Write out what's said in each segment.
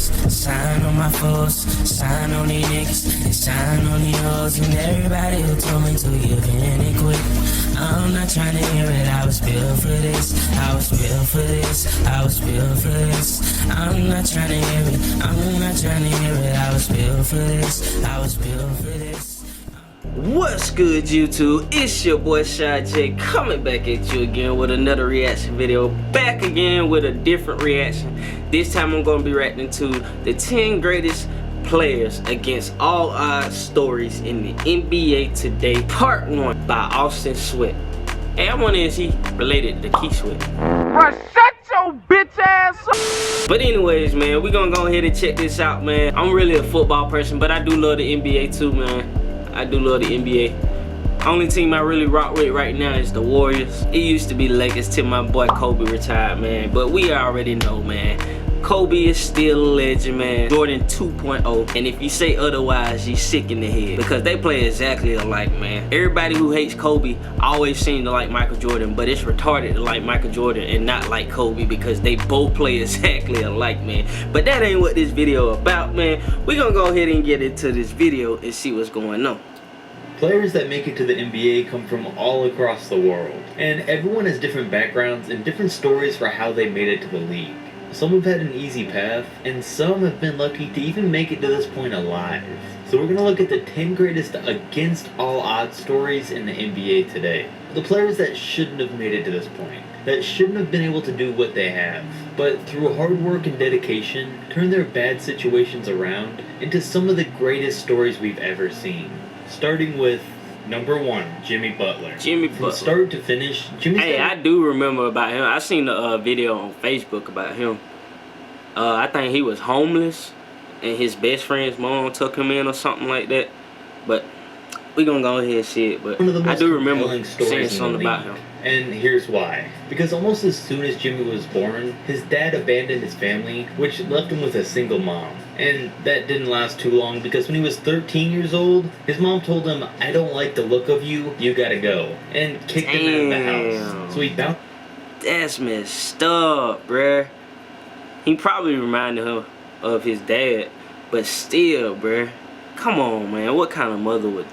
Sign on my foes, sign on these niggas, and sign on these hoes, and everybody who told me to give in and quit. I'm not trying to hear it, I was built for this, I was built for this, I was built for this. I'm not trying to hear it, I'm not trying to hear it, I was built for this, I was built for this. What's good, YouTube? It's your boy AyeShadJ coming back at you again with another reaction video. Back again with a different reaction. This time I'm going to be reacting to the 10 greatest players against all odds stories in the NBA today, part 1 by Austin Sweat. Hey, I wonder, is he related to Keith Sweat? Bro, shut your bitch ass up. But anyways, man, we're going to go ahead and check this out, man. I'm really a football person, but I do love the NBA too, man. I do love the NBA. Only team I really rock with right now is the Warriors. It used to be the Lakers till my boy Kobe retired, man. But we already know, man. Kobe is still a legend, man. Jordan 2.0. And if you say otherwise, you sick in the head. Because they play exactly alike, man. Everybody who hates Kobe always seem to like Michael Jordan. But it's retarded to like Michael Jordan and not like Kobe, because they both play exactly alike, man. But that ain't what this video about, man. We're gonna go ahead and get into this video and see what's going on. Players that make it to the NBA come from all across the world. And everyone has different backgrounds and different stories for how they made it to the league. Some have had an easy path, and some have been lucky to even make it to this point alive. So we're going to look at the 10 greatest against all odds stories in the NBA today. The players that shouldn't have made it to this point, that shouldn't have been able to do what they have, but through hard work and dedication, turn their bad situations around into some of the greatest stories we've ever seen. Starting with number 1, Jimmy Butler. Jimmy Butler. From start to finish, Hey, I do remember about him. I seen the video on Facebook about him. I think he was homeless, and his best friend's mom took him in or something like that. But we gonna go ahead and see it. But I do remember seeing something about him. And here's why. Because almost as soon as Jimmy was born, his dad abandoned his family, which left him with a single mom. And that didn't last too long, because when he was 13 years old, his mom told him, "I don't like the look of you, you gotta go," and kicked him out of the house. So he bounced. That's messed up, bruh. He probably reminded him of his dad, but still, bruh. Come on, man. What kind of mother would...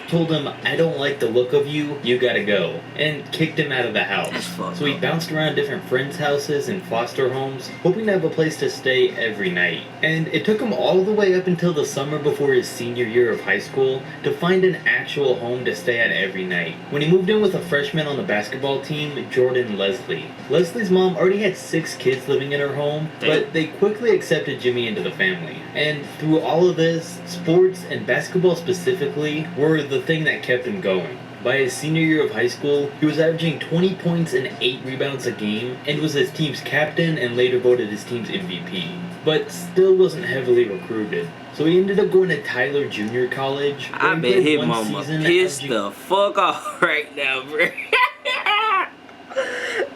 Told him, "I don't like the look of you, you gotta go," and kicked him out of the house. So he bounced around different friends' houses and foster homes, hoping to have a place to stay every night. And it took him all the way up until the summer before his senior year of high school to find an actual home to stay at every night, when he moved in with a freshman on the basketball team, Jordan Leslie. Leslie's mom already had 6 kids living in her home, but they quickly accepted Jimmy into the family. And through all of this, sports, and basketball specifically, were the thing that kept him going. By his senior year of high school, he was averaging 20 points and 8 rebounds a game, and was his team's captain and later voted his team's MVP. But still wasn't heavily recruited. So he ended up going to Tyler Junior College. I bet his mama pissed the fuck off right now, bro.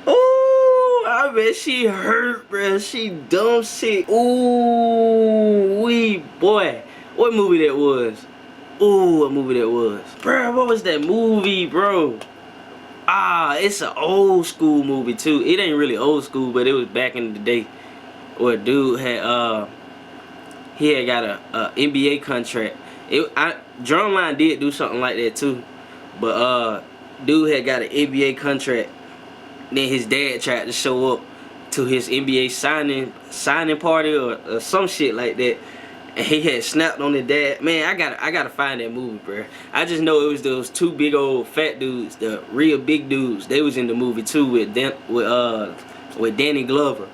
Ooh, I bet she hurt, bro. She dumb sick. Ooh, wee boy. What movie that was? Ooh, what movie that was? Bro, what was that movie, bro? Ah, it's an old school movie too. It ain't really old school, but it was back in the day where a dude had he had got a NBA contract. Drumline did do something like that too, but dude had got an NBA contract. Then his dad tried to show up to his NBA signing party or some shit like that. And he had snapped on his dad. Man, I gotta find that movie, bro. I just know it was those 2 big old fat dudes, the real big dudes. They was in the movie too with Danny Glover.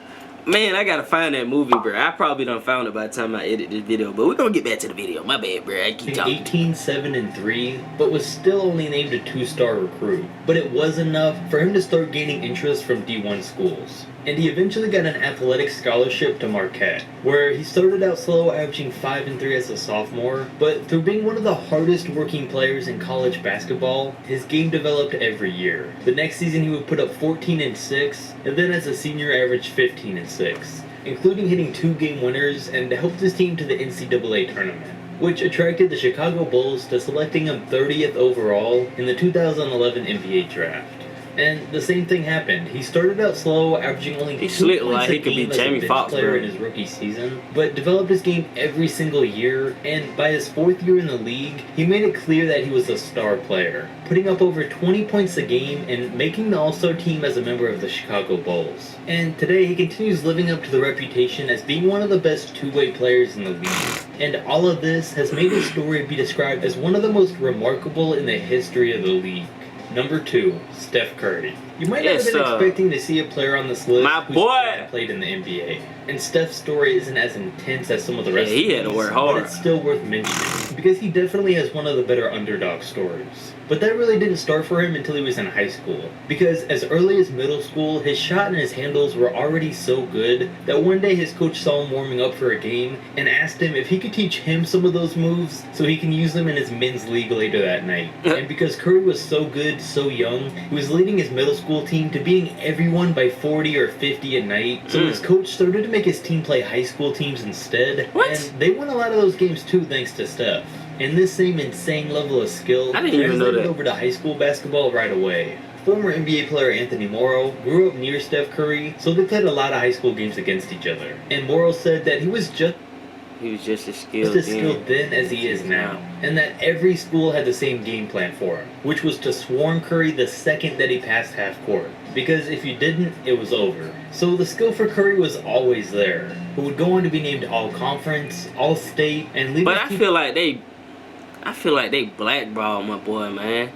Man, I gotta find that movie, bro. I probably done found it by the time I edit this video, but we're gonna get back to the video. My bad, bro. I keep talking. 18, 7, and 3, but was still only named a 2-star recruit. But it was enough for him to start gaining interest from D1 schools. And he eventually got an athletic scholarship to Marquette, where he started out slow, averaging 5 and 3 as a sophomore, but through being one of the hardest working players in college basketball, his game developed every year. The next season he would put up 14 and 6, and then as a senior averaged 15 and 6, including hitting 2 game winners, and helped his team to the NCAA tournament, which attracted the Chicago Bulls to selecting him 30th overall in the 2011 NBA draft. And the same thing happened. He started out slow, averaging only 2 slick points like a he could be game as Jamie a bench Foxx, player bro. in his rookie season, but developed his game every single year, and by his 4th year in the league, he made it clear that he was a star player, putting up over 20 points a game and making the All-Star team as a member of the Chicago Bulls. And today he continues living up to the reputation as being one of the best two-way players in the league. And all of this has made his story be described as one of the most remarkable in the history of the league. Number 2, Steph Curry. You might not have been expecting to see a player on this list my who's boy played in the NBA. And Steph's story isn't as intense as some of the rest he had of to these, work hard. but it's still worth mentioning because he definitely has one of the better underdog stories. But that really didn't start for him until he was in high school, because as early as middle school, his shot and his handles were already so good that one day his coach saw him warming up for a game and asked him if he could teach him some of those moves so he can use them in his men's league later that night. And because Curry was so good, so young, he was leading his middle school team to beating everyone by 40 or 50 a night, so his coach started to make his team play high school teams instead, and they won a lot of those games too thanks to Steph. And this same insane level of skill I didn't even know translated that. over to high school basketball right away. Former NBA player Anthony Morrow grew up near Steph Curry, so they played a lot of high school games against each other. And Morrow said that he was just as skilled then as he is now, and that every school had the same game plan for him, which was to swarm Curry the second that he passed half court. Because if you didn't, it was over. So the skill for Curry was always there, who would go on to be named All-Conference, All-State, and lead But his I team. feel like they blackballed my boy, man.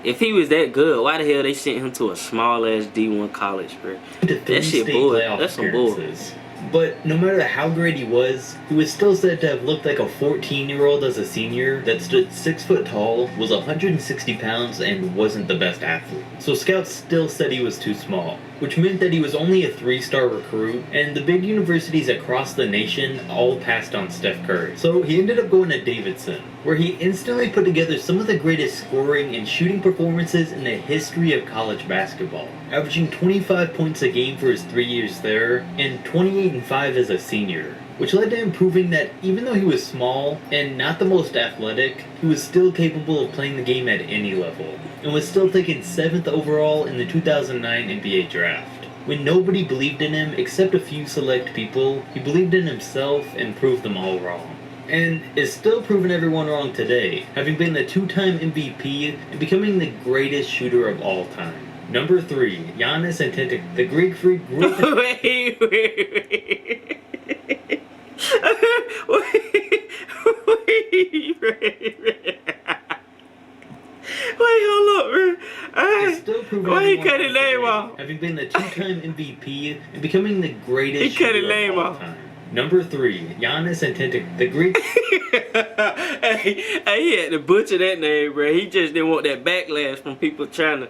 If he was that good, why the hell they sent him to a small ass D1 college, bro? To 3 That shit state bull. playoff That's some bull. appearances. But no matter how great he was still said to have looked like a 14-year-old as a senior that stood 6 foot tall, was 160 pounds, and wasn't the best athlete. So scouts still said he was too small, which meant that he was only a 3-star recruit, and the big universities across the nation all passed on Steph Curry. So he ended up going to Davidson, where he instantly put together some of the greatest scoring and shooting performances in the history of college basketball, averaging 25 points a game for his 3 years there, and 28-5 as a senior, which led to him proving that even though he was small and not the most athletic, he was still capable of playing the game at any level, and was still taken 7th overall in the 2009 NBA draft. When nobody believed in him except a few select people, he believed in himself and proved them all wrong. And is still proving everyone wrong today, having been the 2-time MVP and becoming the greatest shooter of all time. Number 3, Giannis Antetokounmpo, the Greek freak grew up in wait. Wait, hold up, bro. is still proving Why he everyone cut his wrong name today, off? having been the 2-time MVP and becoming the greatest He cut his shooter name of all off. time. Number 3, Giannis Antetokounmpo, the Greek hey, he had to butcher that name, bro. He just didn't want that backlash from people trying to,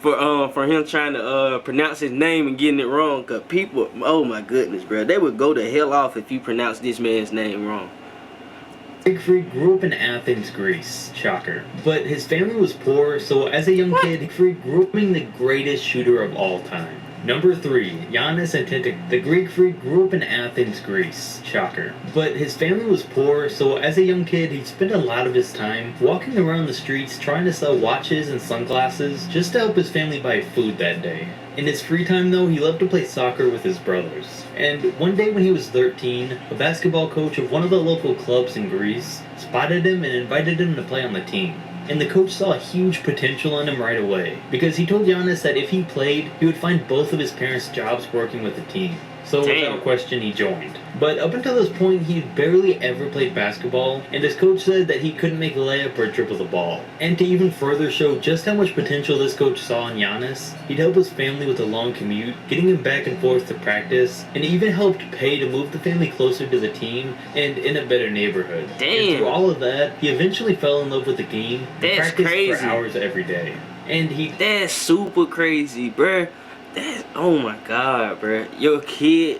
for him trying to pronounce his name and getting it wrong. Cause people, oh my goodness, bro, they would go the hell off if you pronounce this man's name wrong. Greek freak grew up in Athens, Greece. Shocker. But his family was poor, so as a young kid, Greek freak grew up being the greatest shooter of all time. Number 3, Giannis Antetokounmpo, the Greek freak grew up in Athens, Greece. Shocker. But his family was poor, so as a young kid, he spent a lot of his time walking around the streets trying to sell watches and sunglasses just to help his family buy food that day. In his free time though, he loved to play soccer with his brothers. And one day when he was 13, a basketball coach of one of the local clubs in Greece spotted him and invited him to play on the team. And the coach saw a huge potential in him right away, because he told Giannis that if he played, he would find both of his parents jobs working with the team. So without question, he joined. But up until this point, he had barely ever played basketball, and his coach said that he couldn't make a layup or dribble the ball. And to even further show just how much potential this coach saw in Giannis, he'd help his family with a long commute, getting him back and forth to practice, and even helped pay to move the family closer to the team and in a better neighborhood. Damn. And through all of that, he eventually fell in love with the game and That's practiced crazy. for hours every day. And That's super crazy, bruh. Oh my god, bruh. Your kid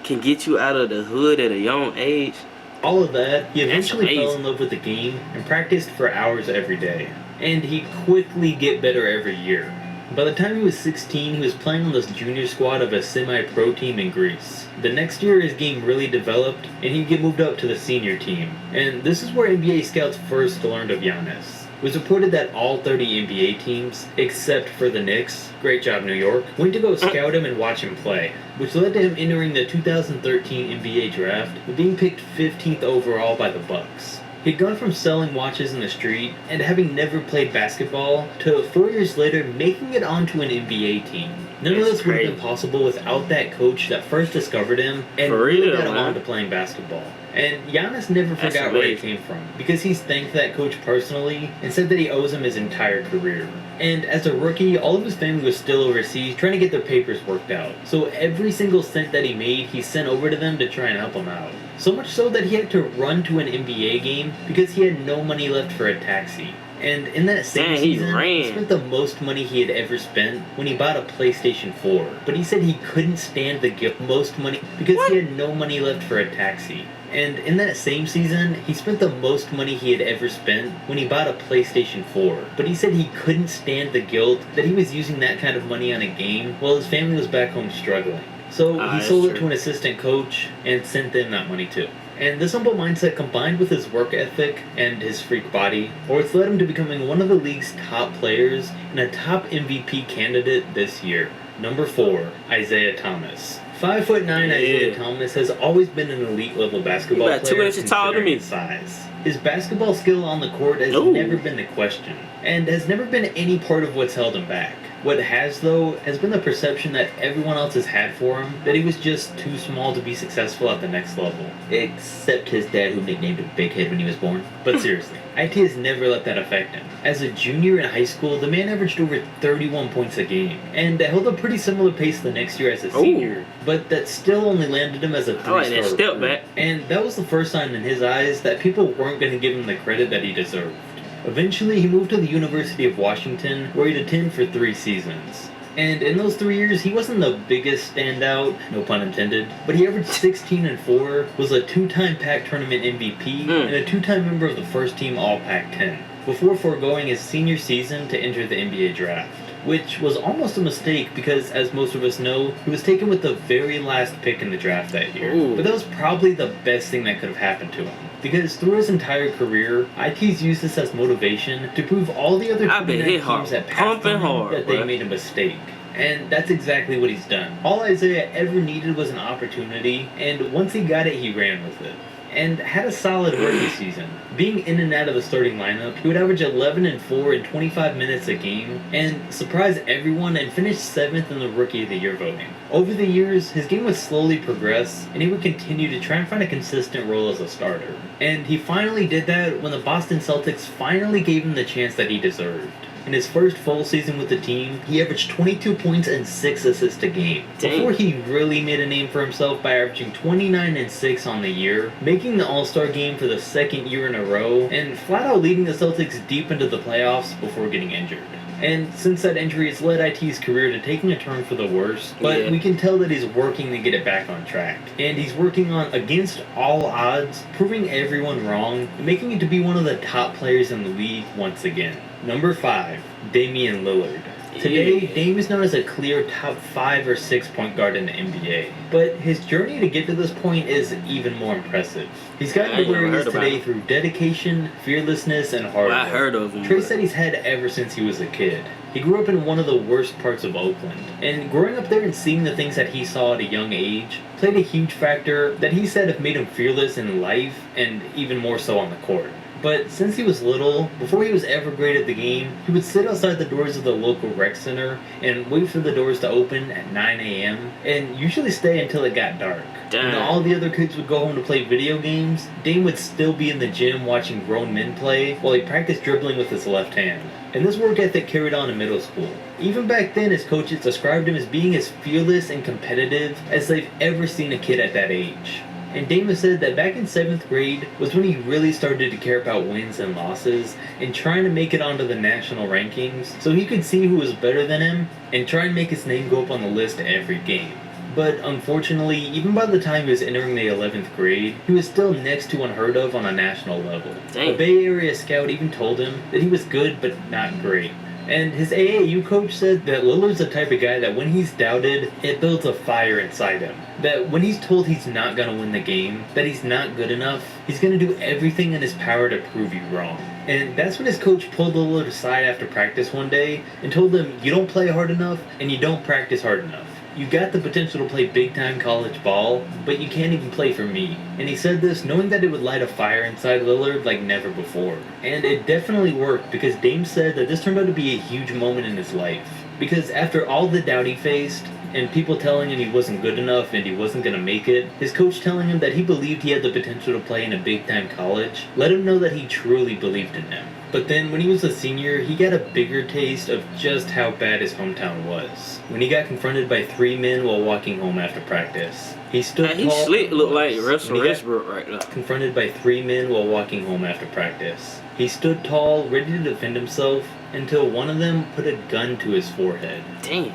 can get you out of the hood at a young age. all of that, he That's eventually fell amazing. in love with the game and practiced for hours every day. And he'd quickly get better every year. By the time he was 16, he was playing on the junior squad of a semi-pro team in Greece. The next year, his game really developed, and he'd get moved up to the senior team. And this is where NBA scouts first learned of Giannis. It was reported that all 30 NBA teams, except for the Knicks, great job New York, went to go scout him and watch him play, which led to him entering the 2013 NBA draft and being picked 15th overall by the Bucks. He'd gone from selling watches in the street and having never played basketball to 4 years later making it onto an NBA team. None of this would have been possible without that coach that first discovered him and really got him onto playing basketball. And Giannis never forgot where he came from, because he's thanked that coach personally and said that he owes him his entire career. And as a rookie, all of his family was still overseas trying to get their papers worked out. So every single cent that he made, he sent over to them to try and help him out. So much so that he had to run to an NBA game because he had no money left for a taxi. And in that same season, he spent the most money he had ever spent when he bought a PlayStation 4. But he said he couldn't stand the most money because he had no money left for a taxi. And in that same season, he spent the most money he had ever spent when he bought a PlayStation 4. But he said he couldn't stand the guilt that he was using that kind of money on a game while his family was back home struggling. So he sold it to an assistant coach and sent them that money too. And this humble mindset, combined with his work ethic and his freak body, it's led him to becoming one of the league's top players and a top MVP candidate this year. Number 4, Isaiah Thomas. 5'9" Isaiah Thomas has always been an elite level basketball player. 2 inches taller than me. His size. His basketball skill on the court has never been the question, and has never been any part of what's held him back. What has, though, has been the perception that everyone else has had for him, that he was just too small to be successful at the next level. Except his dad, who nicknamed him Big Head when he was born. But seriously, IT has never let that affect him. As a junior in high school, the man averaged over 31 points a game, and held a pretty similar pace the next year as a senior. But that still only landed him as a 3-star recruit. And that was the first sign in his eyes that people weren't going to give him the credit that he deserved. Eventually, he moved to the University of Washington, where he'd attend for 3 seasons. And in those 3 years, he wasn't the biggest standout, no pun intended, but he averaged 16-4, was a 2-time Pac tournament MVP, and a 2-time member of the first team All-Pac-10, before foregoing his senior season to enter the NBA draft. Which was almost a mistake because, as most of us know, he was taken with the very last pick in the draft that year. But that was probably the best thing that could have happened to him. Because through his entire career, IT's used this as motivation to prove all the other teams that passed on him that they made a mistake. And that's exactly what he's done. All Isaiah ever needed was an opportunity, and once he got it, he ran with it. And had a solid rookie season. Being in and out of the starting lineup, he would average 11-4 in 25 minutes a game, and surprise everyone and finish 7th in the Rookie of the Year voting. Over the years, his game would slowly progress, and he would continue to try and find a consistent role as a starter. And he finally did that when the Boston Celtics finally gave him the chance that he deserved. In his first full season with the team, he averaged 22 points and 6 assists a game. Before he really made a name for himself by averaging 29-6 on the year, making the All-Star game for the 2nd year in a row, and flat out leading the Celtics deep into the playoffs before getting injured. And since that injury, it's led IT's career to taking a turn for the worse, but we can tell that he's working to get it back on track. And he's working on, against all odds, proving everyone wrong, and making it to be one of the top players in the league once again. Number 5, Damian Lillard. Today, Dame is known as a clear top 5 or 6 point guard in the NBA, but his journey to get to this point is even more impressive. He's gotten to where he is today through dedication, fearlessness, and hard work. Traits that he's had ever since he was a kid. He grew up in one of the worst parts of Oakland, and growing up there and seeing the things that he saw at a young age played a huge factor that he said have made him fearless in life and even more so on the court. But since he was little, before he was ever great at the game, he would sit outside the doors of the local rec center and wait for the doors to open at 9 a.m. and usually stay until it got dark. When all the other kids would go home to play video games, Dame would still be in the gym watching grown men play while he practiced dribbling with his left hand. And this work ethic carried on in middle school. Even back then, his coaches described him as being as fearless and competitive as they've ever seen a kid at that age. And Dame said that back in 7th grade was when he really started to care about wins and losses and trying to make it onto the national rankings so he could see who was better than him and try and make his name go up on the list every game. But unfortunately, even by the time he was entering the 11th grade, he was still next to unheard of on a national level. A Bay Area scout even told him that he was good but not great. And his AAU coach said that Lillard's the type of guy that when he's doubted, it builds a fire inside him. That when he's told he's not going to win the game, that he's not good enough, he's going to do everything in his power to prove you wrong. And that's when his coach pulled Lillard aside after practice one day and told him, you don't play hard enough and you don't practice hard enough. You got the potential to play big-time college ball, but you can't even play for me. And he said this knowing that it would light a fire inside Lillard like never before. And it definitely worked, because Dame said that this turned out to be a huge moment in his life. Because after all the doubt he faced, and people telling him he wasn't good enough and he wasn't going to make it, his coach telling him that he believed he had the potential to play in a big-time college, let him know that he truly believed in him. But then when he was a senior, he got a bigger taste of just how bad his hometown was. When he got confronted by 3 men while walking home after practice. He stood tall. He slick, looked like Russell Westbrook right now. Confronted by 3 men while walking home after practice. He stood tall, ready to defend himself, until one of them put a gun to his forehead. Damn.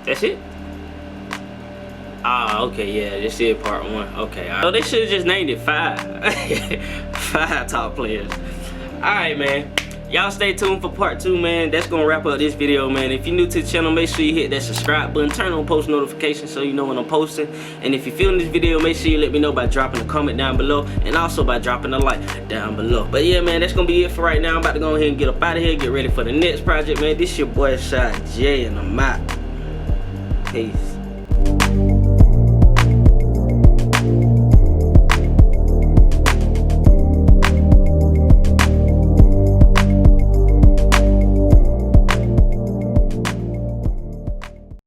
That's it? Ah, okay, yeah, this is part 1. Okay, so they should have just named it 5. 5 top players. Alright, man. Y'all stay tuned for part 2, man. That's gonna wrap up this video, man. If you're new to the channel, make sure you hit that subscribe button, turn on post notifications so you know when I'm posting. And if you're feeling this video, make sure you let me know by dropping a comment down below, and also by dropping a like down below. But yeah, man, that's gonna be it for right now. I'm about to go ahead and get up out of here, get ready for the next project, man. This your boy AyeShadJ, and I'm out. Peace.